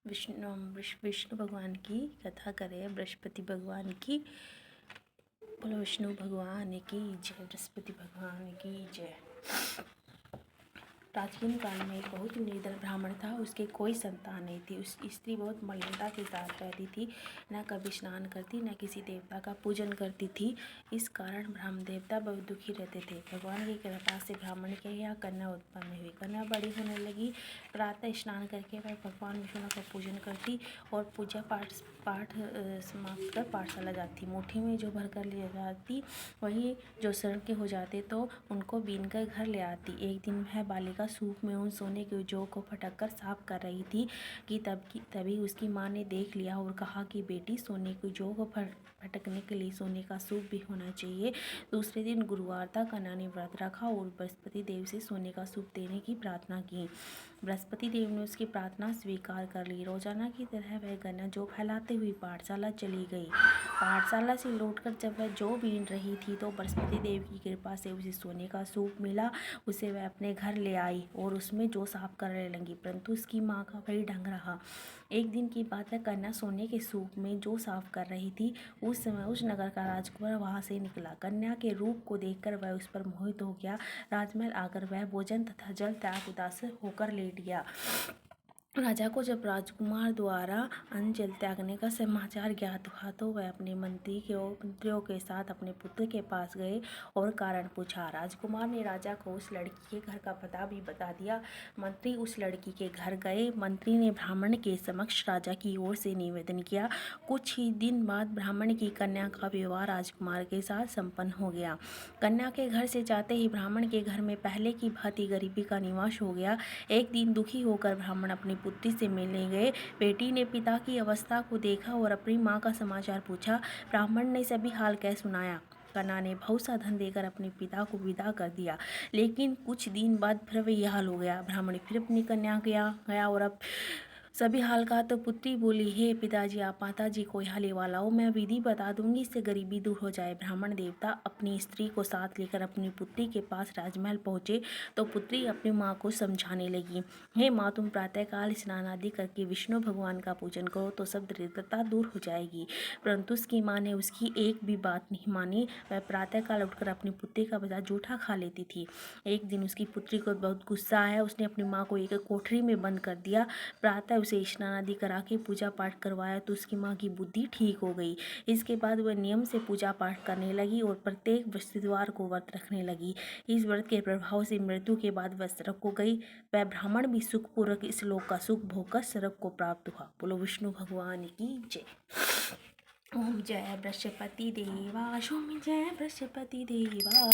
विष्णु भगवान की कथा करें। बृहस्पति भगवान की, बोलो विष्णु भगवान की जय, बृहस्पति भगवान की जय। प्राचीन काल में एक बहुत निर्धन ब्राह्मण था। उसके कोई संतान नहीं थी। उस स्त्री बहुत मलिनता के साथ रहती थी, न कभी स्नान करती, न किसी देवता का पूजन करती थी। इस कारण ब्राह्मण देवता बहुत दुखी रहते थे। भगवान की कृपा से ब्राह्मण के यहाँ कन्या उत्पन्न हुई। कन्या बड़ी होने लगी। प्रातः स्नान करके वह भगवान विष्णु का पूजन करती और पूजा पाठ समाप्त कर पाठशाला जाती। मुट्ठी में जो भर कर ले जाती, वही जो शरण के हो जाते तो उनको बीन कर घर ले आती। एक दिन वह बालिका सूप में उन सोने के जौ को फटक कर साफ कर रही थी कि तभी उसकी माँ ने देख लिया और कहा कि बेटी, सोने के जौ को फटकने के लिए सोने का सूप भी होना चाहिए। दूसरे दिन गुरुवार था। कन्या ने व्रत रखा और बृहस्पति देव से सोने का सूप देने की प्रार्थना की। बृहस्पति देव ने उसकी प्रार्थना स्वीकार कर ली। रोजाना की तरह वह कन्या जौ फैलाते हुए पाठशाला चली गई। पाठशाला से लौटकर जब वह जौ बीन रही थी तो बृहस्पति देव की कृपा से उसे सोने का सूप मिला। उसे वह अपने घर ले आई और उसमें जौ साफ करने लगी, परंतु उसकी माँ का वही ढंग रहा। एक दिन की बात है, कन्या सोने के सूप में जौ साफ कर रही थी। उस समय उस नगर का राजकुमार वहां से निकला। कन्या के रूप को देखकर वह उस पर मोहित हो गया। राजमहल आकर वह भोजन तथा जल त्याग उदास होकर लेट गया। राजा को जब राजकुमार द्वारा अन्न जल त्यागने का समाचार ज्ञात हुआ तो वह अपने मंत्रियों के साथ अपने पुत्र के पास गए और कारण पूछा। राजकुमार ने राजा को उस लड़की के घर का पता भी बता दिया। मंत्री उस लड़की के घर गए। मंत्री ने ब्राह्मण के समक्ष राजा की ओर से निवेदन किया। कुछ ही दिन बाद ब्राह्मण की कन्या का विवाह राजकुमार के साथ संपन्न हो गया। कन्या के घर से जाते ही ब्राह्मण के घर में पहले की भांति गरीबी का निवास हो गया। एक दिन दुखी होकर ब्राह्मण अपनी पुत्री से मिलने गए। बेटी ने पिता की अवस्था को देखा और अपनी माँ का समाचार पूछा। ब्राह्मण ने सभी हाल कह सुनाया। कन्या ने बहुत सा धन देकर अपने पिता को विदा कर दिया, लेकिन कुछ दिन बाद फिर वही हाल हो गया। ब्राह्मण फिर अपनी कन्या गया और अब सभी हाल कहा तो पुत्री बोली, हे पिताजी, आप माताजी को यहाँ ले लाओ, मैं विधि बता दूंगी, इससे गरीबी दूर हो जाए। ब्राह्मण देवता अपनी स्त्री को साथ लेकर अपनी पुत्री के पास राजमहल पहुँचे तो पुत्री अपनी माँ को समझाने लगी, हे माँ, तुम प्रातःकाल स्नान आदि करके विष्णु भगवान का पूजन करो तो सब दरिद्रता दूर हो जाएगी। परंतु उसकी माँ ने उसकी एक भी बात नहीं मानी। वह प्रातःकाल उठकर अपनी पुत्री का बचा जूठा खा लेती थी। एक दिन उसकी पुत्री को बहुत गुस्सा आया। उसने अपनी माँ को एक कोठरी में बंद कर दिया। प्रातः उसे स्नान आदि करा के पूजा पाठ करवाया तो उसकी माँ की बुद्धि ठीक हो गई। इसके बाद वह नियम से पूजा पाठ करने लगी और प्रत्येक बृहस्पतिवार को व्रत रखने लगी। इस व्रत के प्रभाव से मृत्यु के बाद वह स्वर्ग को गई। वह ब्राह्मण भी सुखपूर्वक इस लोक का सुख भोगकर स्वर्ग को प्राप्त हुआ। बोलो विष्णु भगवान की जय। ओम जय बृहस्पति देवा, ओम जय बृहस्पति देवा।